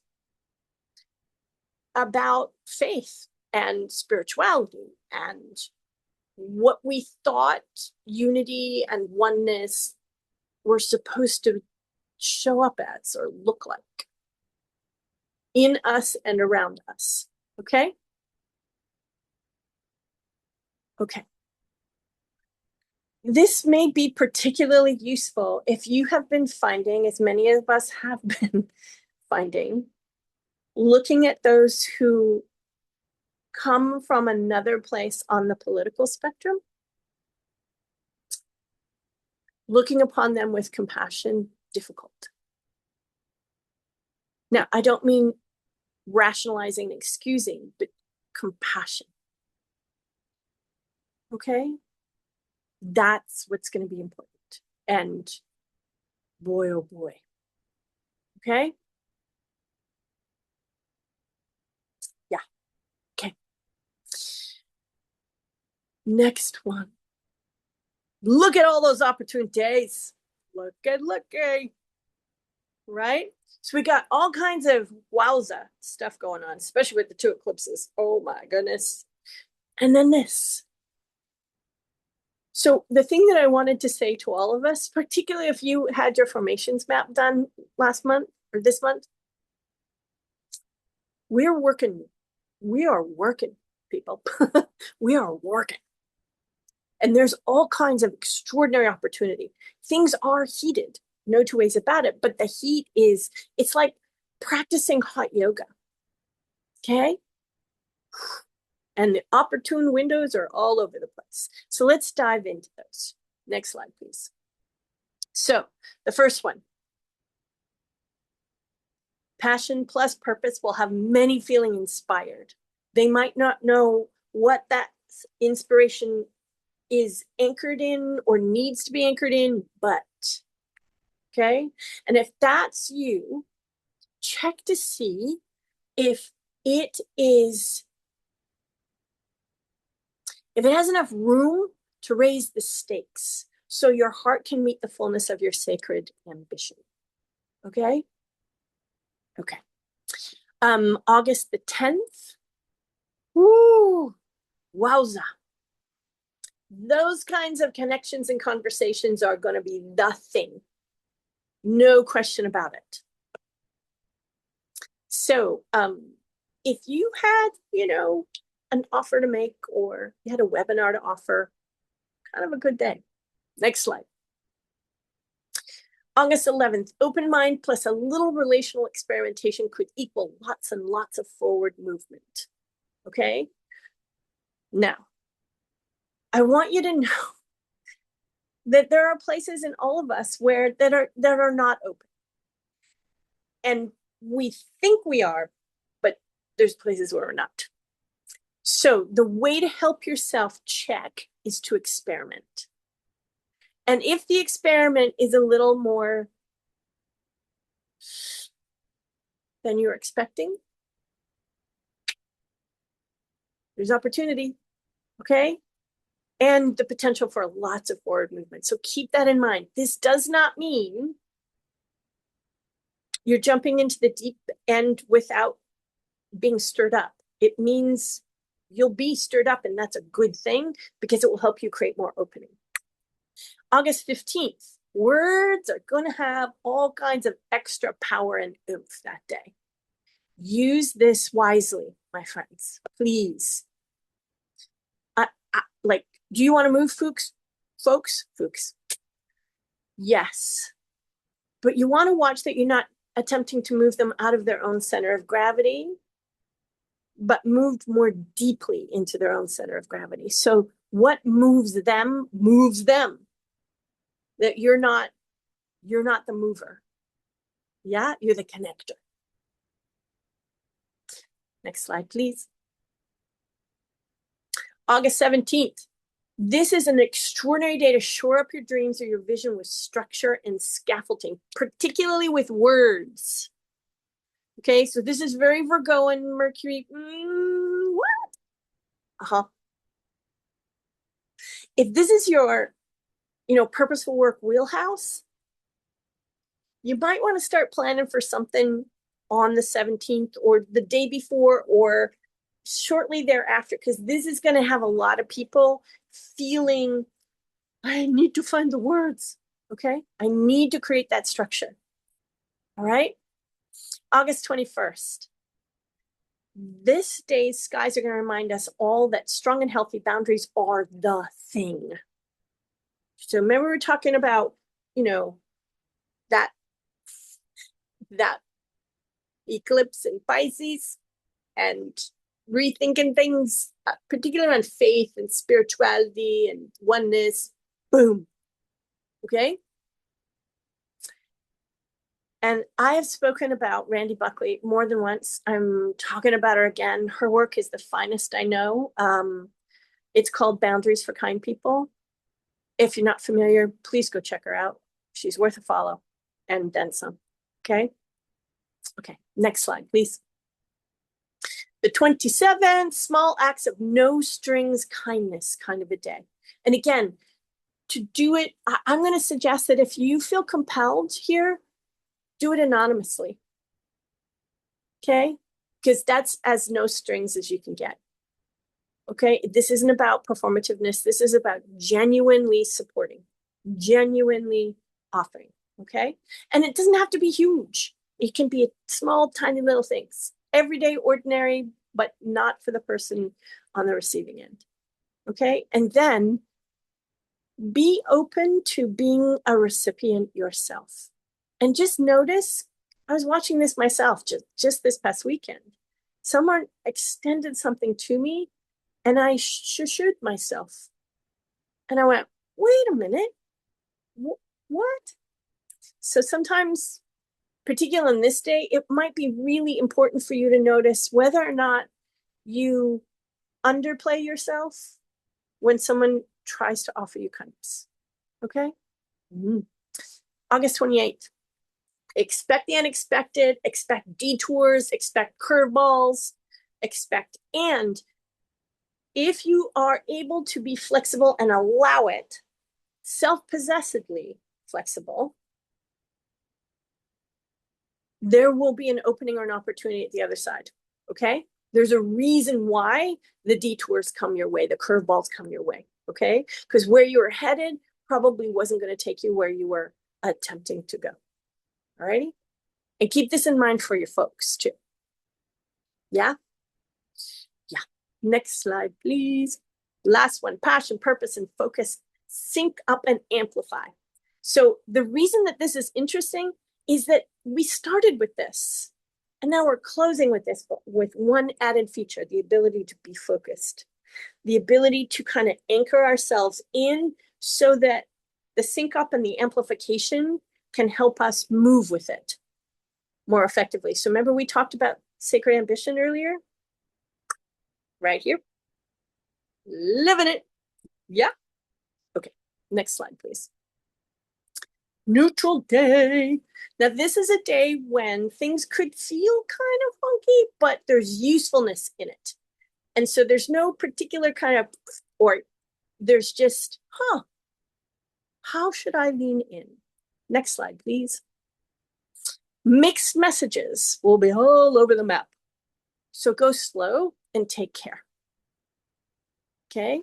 A: about faith and spirituality and what we thought unity and oneness were supposed to show up as or look like in us and around us. Okay? Okay. This may be particularly useful if you have been finding, as many of us have been finding, looking at those who come from another place on the political spectrum, looking upon them with compassion, difficult. Now, I don't mean rationalizing, excusing, but compassion. Okay? That's what's going to be important. And boy, oh boy. Okay? Yeah. Okay. Next one. Look at all those opportune days. Looky. Right? So we got all kinds of wowza stuff going on, especially with the two eclipses. Oh my goodness. And then this. So the thing that I wanted to say to all of us, particularly if you had your formations map done last month or this month, we are working, people. We are working. And there's all kinds of extraordinary opportunity. Things are heated, no two ways about it, but the heat is, it's like practicing hot yoga. Okay? And the opportune windows are all over the place. So let's dive into those. Next slide, please. So the first one, passion plus purpose will have many feeling inspired. They might not know what that inspiration is anchored in or needs to be anchored in, but okay. And if that's you, check to see if it has enough room to raise the stakes so your heart can meet the fullness of your sacred ambition. Okay? Okay. August the 10th. Woo! Wowza. Those kinds of connections and conversations are going to be the thing. No question about it. So, if you had, an offer to make or you had a webinar to offer, kind of a good day. Next slide. August 11th, open mind plus a little relational experimentation could equal lots and lots of forward movement. Okay? Now, I want you to know that there are places in all of us that are not open. And we think we are, but there's places where we're not. So the way to help yourself check is to experiment. And if the experiment is a little more than you're expecting, there's opportunity, okay? And the potential for lots of forward movement. So keep that in mind. This does not mean you're jumping into the deep end without being stirred up. It means you'll be stirred up, and that's a good thing because it will help you create more opening. August 15th, words are going to have all kinds of extra power and oomph that day. Use this wisely, my friends, please. Do you want to move, folks? Yes. But you want to watch that you're not attempting to move them out of their own center of gravity, but moved more deeply into their own center of gravity. So what moves them moves them. That you're not the mover. Yeah, you're the connector. Next slide, please. August 17th. This is an extraordinary day to shore up your dreams or your vision with structure and scaffolding, particularly with words. Okay, so this is very Virgo and Mercury. What? Uh-huh. If this is your, purposeful work wheelhouse, you might want to start planning for something on the 17th or the day before or shortly thereafter, because this is going to have a lot of people feeling, I need to find the words. Okay, I need to create that structure. All right, August 21st. This day's skies are going to remind us all that strong and healthy boundaries are the thing. So remember we were talking about, that eclipse in Pisces and rethinking things, particularly on faith and spirituality and oneness. Boom. Okay. And I have spoken about Randy Buckley more than once. I'm talking about her again. Her work is the finest I know. It's called Boundaries for Kind People. If you're not familiar, please go check her out. She's worth a follow and then some. Okay. Okay. Next slide, please. The 27th, small acts of no strings kindness kind of a day. And again, to do it, I'm going to suggest that if you feel compelled here, do it anonymously. Okay? Because that's as no strings as you can get. Okay? This isn't about performativeness. This is about genuinely supporting, genuinely offering. Okay? And it doesn't have to be huge. It can be small, tiny little things. Everyday, ordinary, but not for the person on the receiving end. Okay? And then be open to being a recipient yourself. And just notice, I was watching this myself just this past weekend. Someone extended something to me and I shushed myself. And I went, wait a minute, what? So sometimes, particularly on this day, it might be really important for you to notice whether or not you underplay yourself when someone tries to offer you kindness. Okay? August 28th. Expect the unexpected, expect detours, expect curveballs, and if you are able to be flexible and allow it, self-possessedly flexible, there will be an opening or an opportunity at the other side. Okay? There's a reason why the detours come your way, the curveballs come your way. Okay? Because where you were headed probably wasn't going to take you where you were attempting to go. All righty? And keep this in mind for your folks too. Yeah? Yeah. Next slide, please. Last one, passion, purpose, and focus. Sync up and amplify. So the reason that this is interesting is that we started with this. And now we're closing with this, but with one added feature, the ability to be focused. The ability to kind of anchor ourselves in so that the sync up and the amplification can help us move with it more effectively. So remember we talked about sacred ambition earlier? Right here. Living it. Yeah. Okay. Next slide, please. Neutral day. Now, this is a day when things could feel kind of funky, but there's usefulness in it. And so there's no particular kind of, or there's just, how should I lean in? Next slide, please. Mixed messages will be all over the map. So go slow and take care. Okay?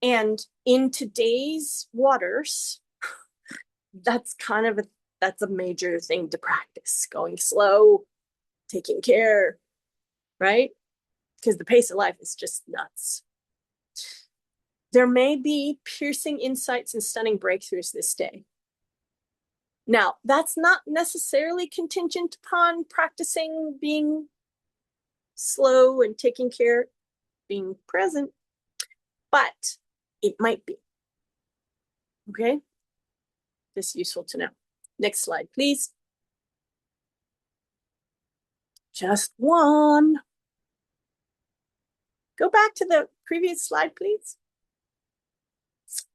A: And in today's waters, that's a major thing to practice. Going slow, taking care, right? Because the pace of life is just nuts. There may be piercing insights and stunning breakthroughs this day. Now, that's not necessarily contingent upon practicing being slow and taking care, being present, but it might be. Okay? This is useful to know. Next slide, please. Just one. Go back to the previous slide, please.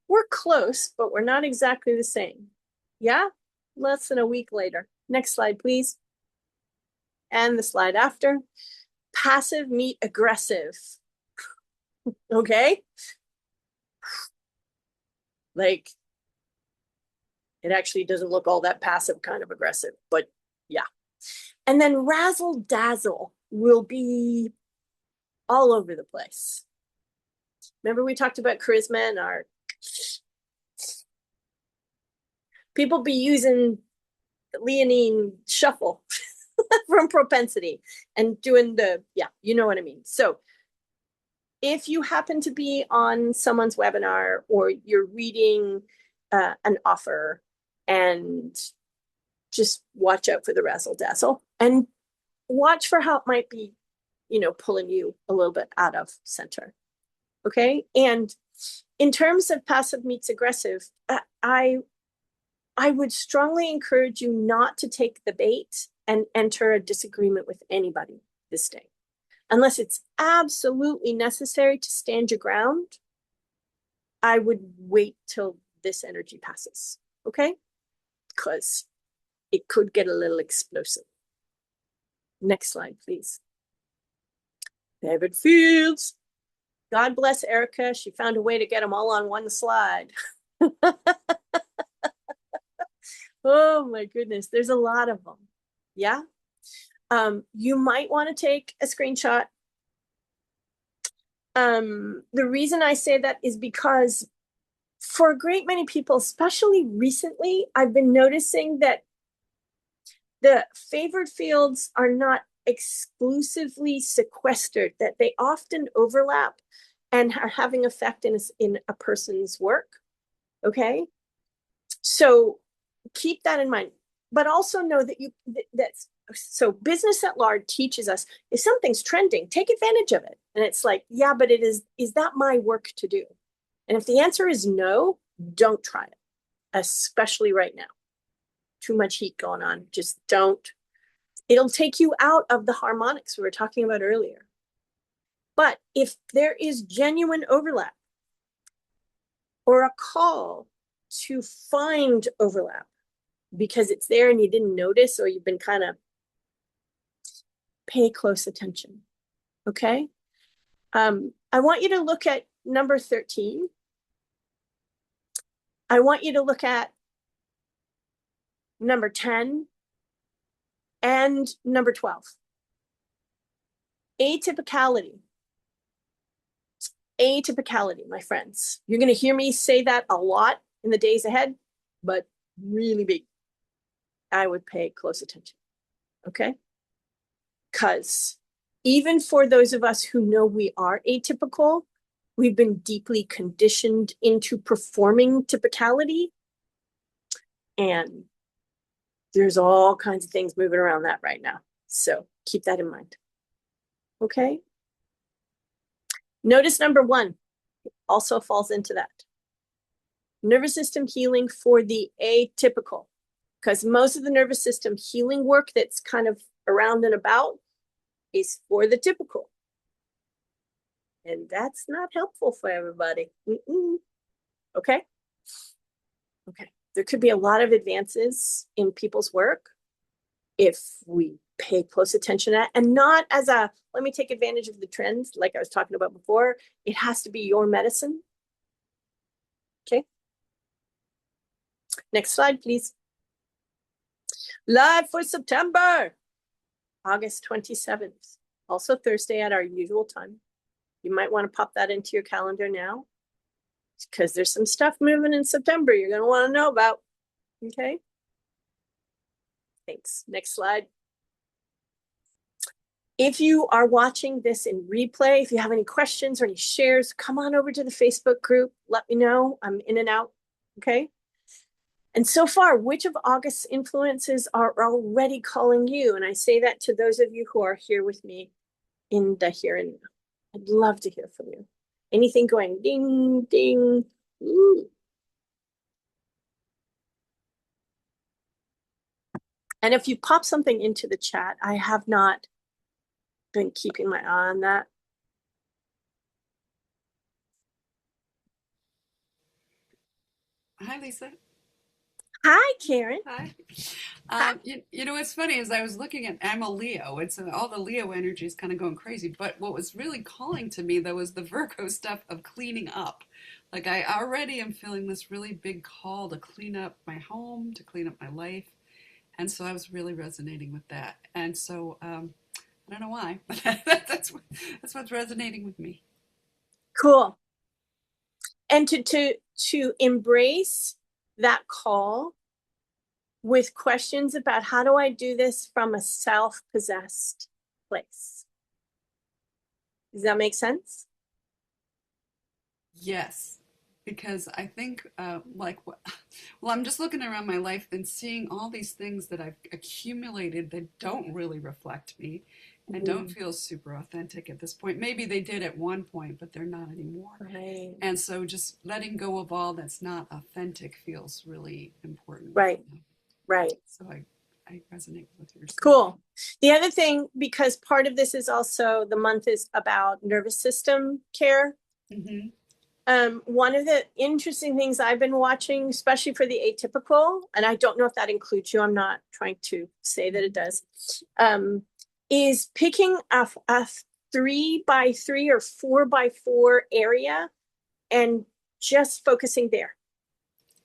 A: We're close, but we're not exactly the same. Yeah? Less than a week later. Next slide, please. And the slide after. Passive meet aggressive. Okay? Like, it actually doesn't look all that passive, kind of aggressive, but yeah. And then razzle dazzle will be all over the place. Remember we talked about charisma and our people be using Leonine shuffle from propensity and doing the, yeah, you know what I mean. So if you happen to be on someone's webinar or you're reading an offer, and just watch out for the razzle dazzle and watch for how it might be, you know, pulling you a little bit out of center. Okay. And in terms of passive meets aggressive, I would strongly encourage you not to take the bait and enter a disagreement with anybody this day, unless it's absolutely necessary to stand your ground. I would wait till this energy passes. Okay. Because it could get a little explosive. Next slide, please. David Fields. God bless Erica. She found a way to get them all on one slide. Oh my goodness. There's a lot of them. Yeah. You might want to take a screenshot. The reason I say that is because for a great many people, especially recently, I've been noticing that the favored fields are not exclusively sequestered, that they often overlap and are having effect in a person's work. Okay. So keep that in mind, but also know that so business at large teaches us if something's trending, take advantage of it. And it's like, yeah, but is that my work to do? And if the answer is no, don't try it, especially right now. Too much heat going on. Just don't. It'll take you out of the harmonics we were talking about earlier. But if there is genuine overlap or a call to find overlap because it's there and you didn't notice, or you've been kind of, pay close attention. Okay. I want you to look at number 13. I want you to look at number 10 and number 12. Atypicality. Atypicality, my friends. You're going to hear me say that a lot in the days ahead, but really big. I would pay close attention. Okay? Because even for those of us who know we are atypical, we've been deeply conditioned into performing typicality. And there's all kinds of things moving around that right now. So keep that in mind. Okay. Notice number 1 also falls into that. Nervous system healing for the atypical, because most of the nervous system healing work that's kind of around and about is for the typical. And that's not helpful for everybody. Okay. Okay. There could be a lot of advances in people's work if we pay close attention to that, and not as a, let me take advantage of the trends like I was talking about before. It has to be your medicine. Okay. Next slide, please. Live for September, August 27th, also Thursday at our usual time. You might want to pop that into your calendar now, because there's some stuff moving in September you're going to want to know about. Okay. Thanks. Next slide. If you are watching this in replay, if you have any questions or any shares, come on over to the Facebook group. Let me know. I'm in and out. Okay. And so far, which of August's influences are already calling you? And I say that to those of you who are here with me in the here and now. I'd love to hear from you. Anything going ding, ding. Ooh. And if you pop something into the chat, I have not been keeping my eye on that.
C: Hi, Lisa.
A: Hi, Karen.
C: Hi.
A: Hi.
C: You know, what's funny is I was looking at, I'm a Leo. It's all the Leo energy is kind of going crazy. But what was really calling to me, though, was the Virgo stuff of cleaning up. Like I already am feeling this really big call to clean up my home, to clean up my life. And so I was really resonating with that. And so I don't know why, but that's what's resonating with me.
A: Cool. And to embrace that call with questions about how do I do this from a self-possessed place. Does that make sense?
C: Yes, because I think, well, I'm just looking around my life and seeing all these things that I've accumulated that don't really reflect me and don't feel super authentic at this point. Maybe they did at one point, but they're not anymore.
A: Right.
C: And so just letting go of all that's not authentic feels really important.
A: Right. Right.
C: So I resonate with your
A: Cool. The other thing, because part of this is also the month is about nervous system care.
C: Mm-hmm.
A: One of the interesting things I've been watching, especially for the atypical, and I don't know if that includes you, I'm not trying to say that it does, is picking a 3x3 or 4x4 area and just focusing there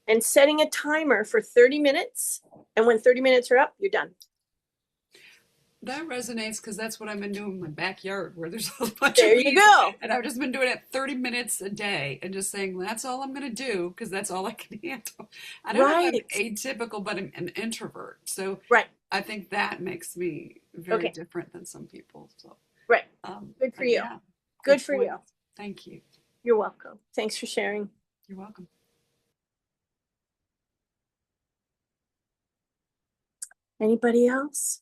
A: and setting a timer for 30 minutes. And when 30 minutes are up, you're done.
C: That resonates because that's what I've been doing in my backyard where there's a bunch
A: There
C: of
A: you
C: weeds.
A: go.
C: And I've just been doing it 30 minutes a day and just saying, that's all I'm going to do because that's all I can handle. I don't know if I'm atypical, but I'm an introvert. So
A: right.
C: I think that makes me very different than some people. So
A: right. Good for you.
C: Yeah,
A: good for you.
C: Thank you.
A: You're welcome. Thanks for sharing.
C: You're welcome.
A: Anybody else?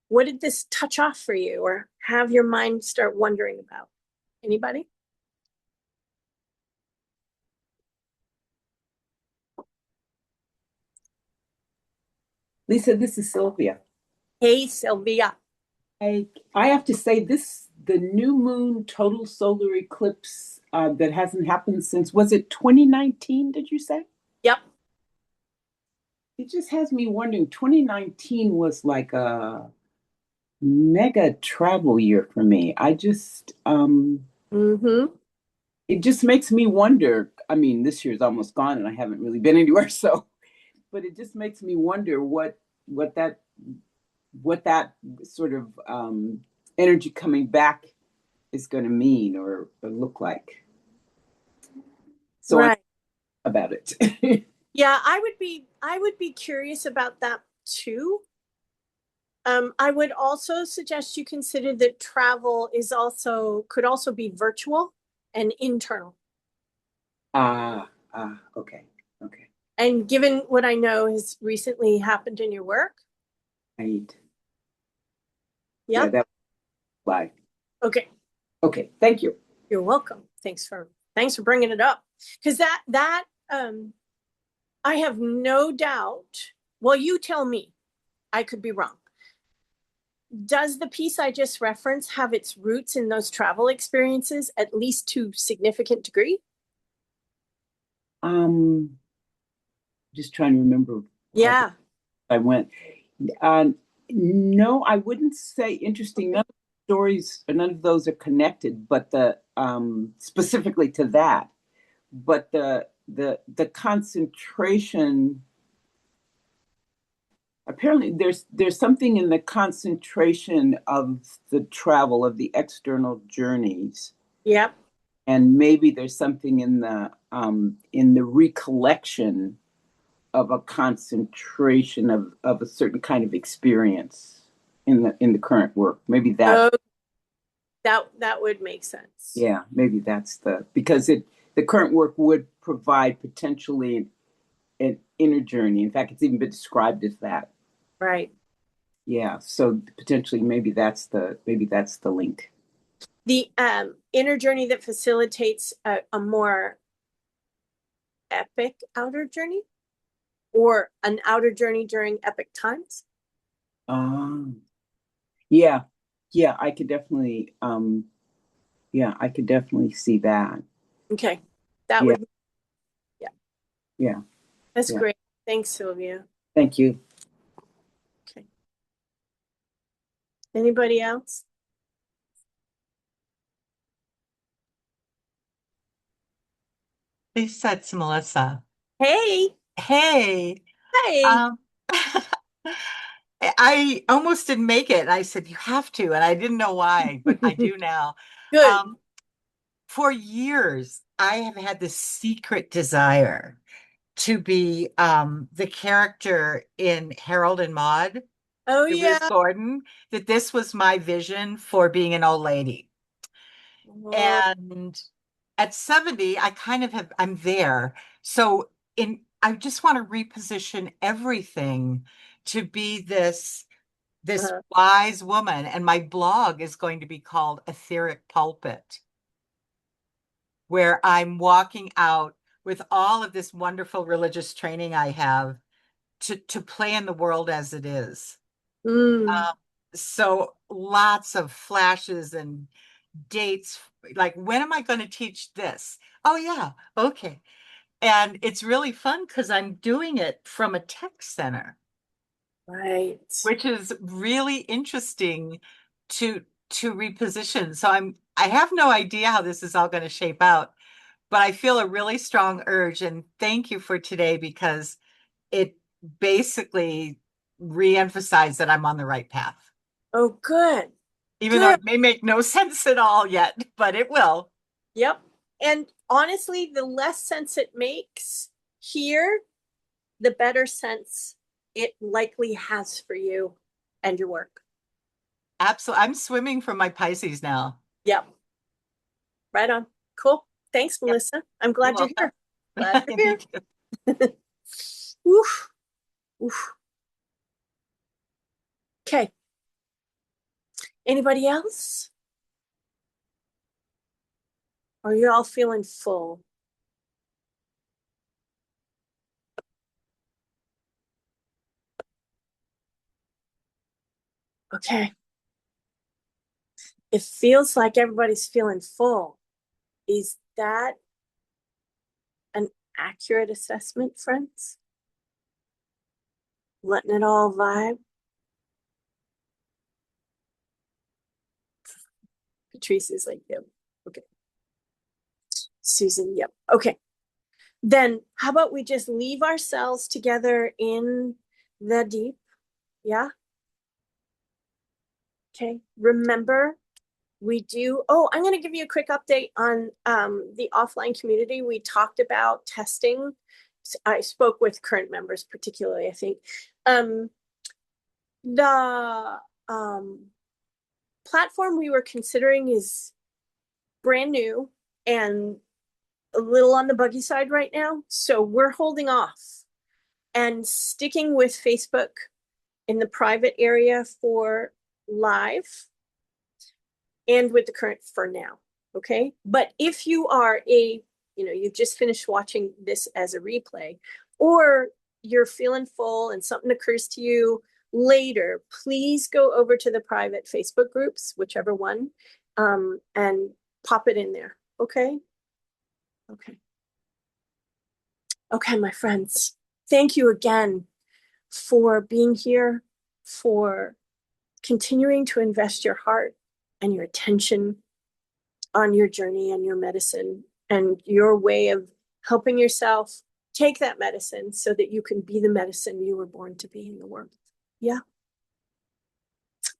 A: What did this touch off for you or have your mind start wondering about? Anybody?
D: Lisa, this is Sylvia.
A: Hey, Sylvia.
D: I have to say the new moon total solar eclipse that hasn't happened since, was it 2019, did you say?
A: Yep.
D: It just has me wondering, 2019 was like a mega travel year for me. I just, it just makes me wonder. I mean, this year's almost gone and I haven't really been anywhere, so, but it just makes me wonder what that sort of energy coming back is going to mean or look like. So
A: right.
D: About it.
A: Yeah, I would be curious about that too. I would also suggest you consider that travel could also be virtual and internal.
D: Okay.
A: And given what I know has recently happened in your work.
D: Right.
A: Yeah.
D: That's why.
A: Okay.
D: Okay. Thank you.
A: You're welcome. Thanks for bringing it up. Because that I have no doubt. Well, you tell me. I could be wrong. Does the piece I just referenced have its roots in those travel experiences, at least to significant degree?
D: Just trying to remember.
A: Yeah.
D: I went. No, I wouldn't say interesting. None of the stories, none of those are connected, but the specifically to that. But the concentration. Apparently, there's something in the concentration of the travel of the external journeys.
A: Yep.
D: And maybe there's something in the recollection of a concentration of a certain kind of experience in the current work. Maybe that,
A: Oh, that would make sense.
D: yeah, maybe that's because the current work would provide potentially an inner journey. In fact, it's even been described as that.
A: Right.
D: Yeah, so potentially maybe that's the link.
A: The inner journey that facilitates a more epic outer journey, or an outer journey during epic times.
D: Um, yeah, yeah, I could definitely see that.
A: Okay, that
D: Yeah,
A: would, yeah,
D: yeah,
A: that's
D: yeah.
A: great. Thanks, Sylvia.
D: Thank you.
A: Okay. Anybody else?
B: Lisa, it's Melissa.
A: Hey,
B: Hey,
A: hey.
B: um, I almost didn't make it. I said, you have to, and I didn't know why, but I do now.
A: Good.
B: Um, for years, I have had this secret desire to be the character in Harold and Maude,
A: Oh
B: the Ruth
A: yeah.
B: Gordon, that this was my vision for being an old lady.
A: Oh,
B: And at 70, I kind of I'm there. So I just want to reposition everything to be this
A: uh,
B: wise woman. And my blog is going to be called Etheric Pulpit, where I'm walking out with all of this wonderful religious training I have to play in the world as it is.
A: mm,
B: Um, so lots of flashes and dates, like when am I going to teach this? Oh yeah, okay. And it's really fun because I'm doing it from a tech center,
A: right.
B: which is really interesting to reposition. So I have no idea how this is all going to shape out, but I feel a really strong urge. And thank you for today because it basically re-emphasized that I'm on the right path,
A: Oh, good.
B: even though
A: Good.
B: it may make no sense at all yet, but it will.
A: Yep. And honestly, the less sense it makes here, the better sense it likely has for you and your work.
B: Absolutely. I'm swimming from my Pisces now.
A: Yep. Right on. Cool. Thanks,
B: Yep.
A: Melissa. I'm
B: You're
A: glad you're
B: welcome.
A: here. Glad you're
B: Me
A: here.
B: too.
A: Oof. Oof. Okay. Anybody else? Are you all feeling full? Okay. It feels like everybody's feeling full. Is that an accurate assessment, friends? Letting it all vibe? Patrice is like, yep. Okay. Susan, yep. Okay. Then how about we just leave ourselves together in the deep? Yeah. Okay. Remember, we do. Oh, I'm going to give you a quick update on the offline community. We talked about testing. I spoke with current members, particularly, I think. The platform we were considering is brand new and a little on the buggy side right now. So we're holding off and sticking with Facebook in the private area for live and with the current for now. Okay. But if you are you've just finished watching this as a replay, or you're feeling full and something occurs to you later, please go over to the private Facebook groups, whichever one, and pop it in there. Okay. Okay. Okay, my friends. Thank you again for being here, for continuing to invest your heart and your attention on your journey and your medicine and your way of helping yourself take that medicine so that you can be the medicine you were born to be in the world. Yeah.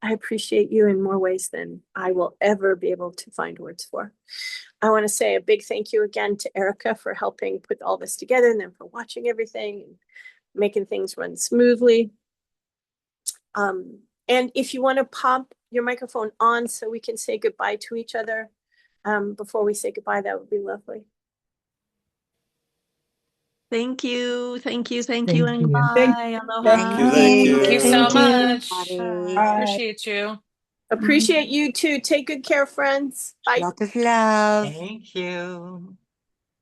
A: I appreciate you in more ways than I will ever be able to find words for. I want to say a big thank you again to Erica for helping put all this together and then for watching everything and making things run smoothly. And if you want to pop your microphone on so we can say goodbye to each other before we say goodbye, that would be lovely.
E: Thank you. Thank you. Thank
F: Thank
E: you. And
F: you.
E: goodbye. Aloha.
D: Thank you.
G: Thank you
H: Thank you so
E: Thank you.
H: much.
D: Bye.
H: Appreciate you.
A: Appreciate you too. Take good care, friends. Bye.
G: Lot of love.
B: Thank you.